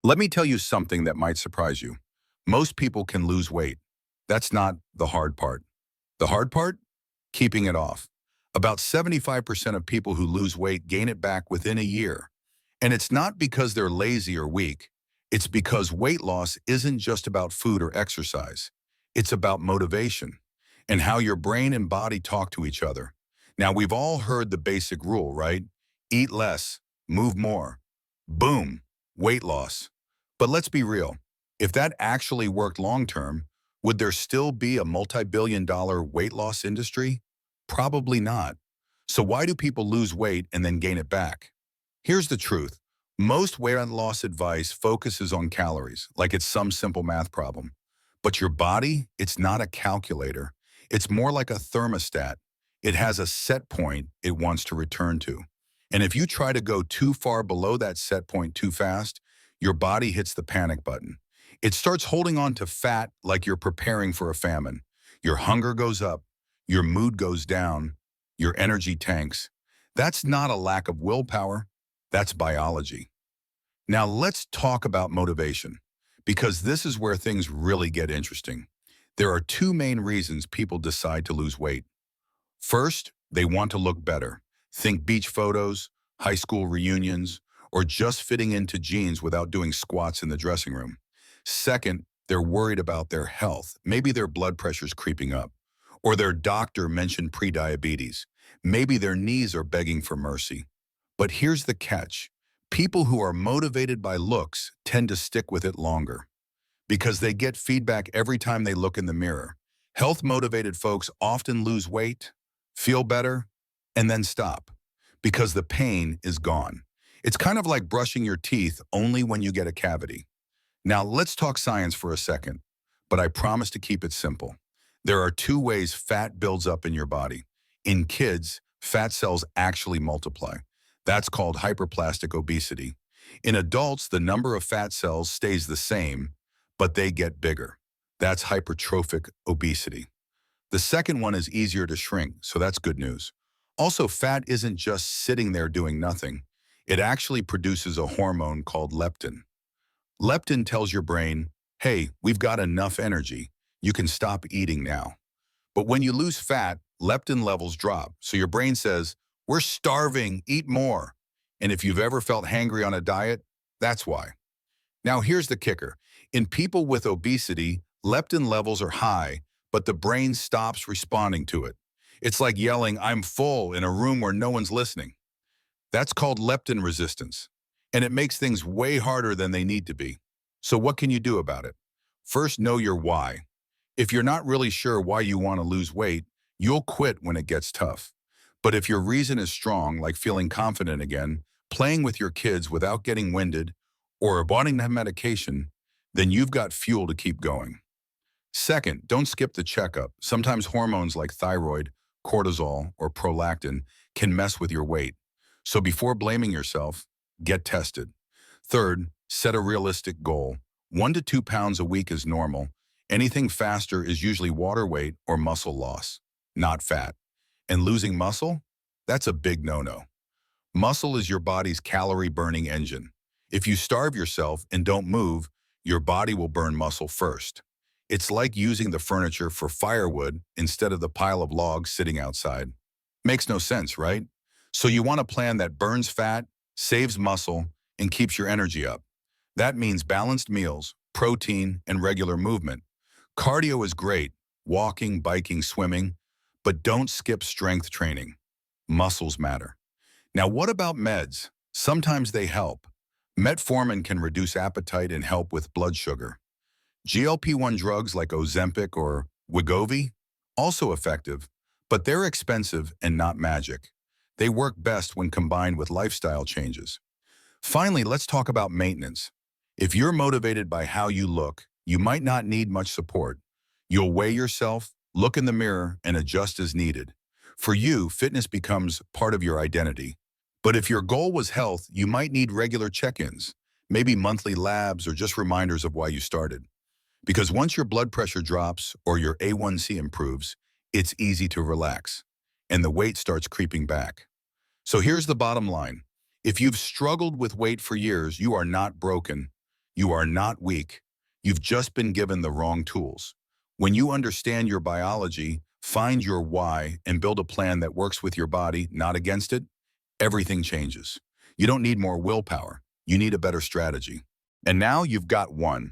Let me tell you something that might surprise you. Most people can lose weight. That's not the hard part. The hard part? Keeping it off. About 75% of people who lose weight gain it back within a year. And it's not because they're lazy or weak. It's because weight loss isn't just about food or exercise. It's about motivation and how your brain and body talk to each other. Now, we've all heard the basic rule, right? Eat less, move more. Boom, weight loss. But let's be real. If that actually worked long-term, would there still be a multi-billion-dollar weight loss industry? Probably not. So why do people lose weight and then gain it back? Here's the truth. Most weight loss advice focuses on calories, like it's some simple math problem. But your body, it's not a calculator. It's more like a thermostat. It has a set point it wants to return to. And if you try to go too far below that set point too fast, your body hits the panic button. It starts holding on to fat like you're preparing for a famine. Your hunger goes up, your mood goes down, your energy tanks. That's not a lack of willpower, that's biology. Now let's talk about motivation, because this is where things really get interesting. There are two main reasons people decide to lose weight. First, they want to look better. Think beach photos, high school reunions, or just fitting into jeans without doing squats in the dressing room. Second, they're worried about their health. Maybe their blood pressure's creeping up, or their doctor mentioned prediabetes. Maybe their knees are begging for mercy. But here's the catch. People who are motivated by looks tend to stick with it longer because they get feedback every time they look in the mirror. Health-motivated folks often lose weight, feel better, and then stop because the pain is gone. It's kind of like brushing your teeth only when you get a cavity. Now, let's talk science for a second, but I promise to keep it simple. There are two ways fat builds up in your body. In kids, fat cells actually multiply. That's called hyperplastic obesity. In adults, the number of fat cells stays the same, but they get bigger. That's hypertrophic obesity. The second one is easier to shrink, so that's good news. Also, fat isn't just sitting there doing nothing. It actually produces a hormone called leptin. Leptin tells your brain, hey, we've got enough energy. You can stop eating now. But when you lose fat, leptin levels drop. So your brain says, we're starving, eat more. And if you've ever felt hangry on a diet, that's why. Now here's the kicker. In people with obesity, leptin levels are high, but the brain stops responding to it. It's like yelling, I'm full in a room where no one's listening. That's called leptin resistance, and it makes things way harder than they need to be. So what can you do about it? First, know your why. If you're not really sure why you want to lose weight, you'll quit when it gets tough. But if your reason is strong, like feeling confident again, playing with your kids without getting winded, or avoiding the medication, then you've got fuel to keep going. Second, don't skip the checkup. Sometimes hormones like thyroid, cortisol, or prolactin can mess with your weight. So before blaming yourself, get tested. Third, set a realistic goal. 1 to 2 pounds a week is normal. Anything faster is usually water weight or muscle loss, not fat. And losing muscle? That's a big no-no. Muscle is your body's calorie-burning engine. If you starve yourself and don't move, your body will burn muscle first. It's like using the furniture for firewood instead of the pile of logs sitting outside. Makes no sense, right? So you want a plan that burns fat, saves muscle, and keeps your energy up. That means balanced meals, protein, and regular movement. Cardio is great, walking, biking, swimming, but don't skip strength training. Muscles matter. Now, what about meds? Sometimes they help. Metformin can reduce appetite and help with blood sugar. GLP-1 drugs like Ozempic or Wegovy, also effective, but they're expensive and not magic. They work best when combined with lifestyle changes. Finally, let's talk about maintenance. If you're motivated by how you look, you might not need much support. You'll weigh yourself, look in the mirror, and adjust as needed. For you, fitness becomes part of your identity. But if your goal was health, you might need regular check-ins, maybe monthly labs or just reminders of why you started. Because once your blood pressure drops or your A1C improves, it's easy to relax, and the weight starts creeping back. So here's the bottom line. If you've struggled with weight for years, you are not broken. You are not weak. You've just been given the wrong tools. When you understand your biology, find your why, and build a plan that works with your body, not against it, everything changes. You don't need more willpower. You need a better strategy. And now you've got one.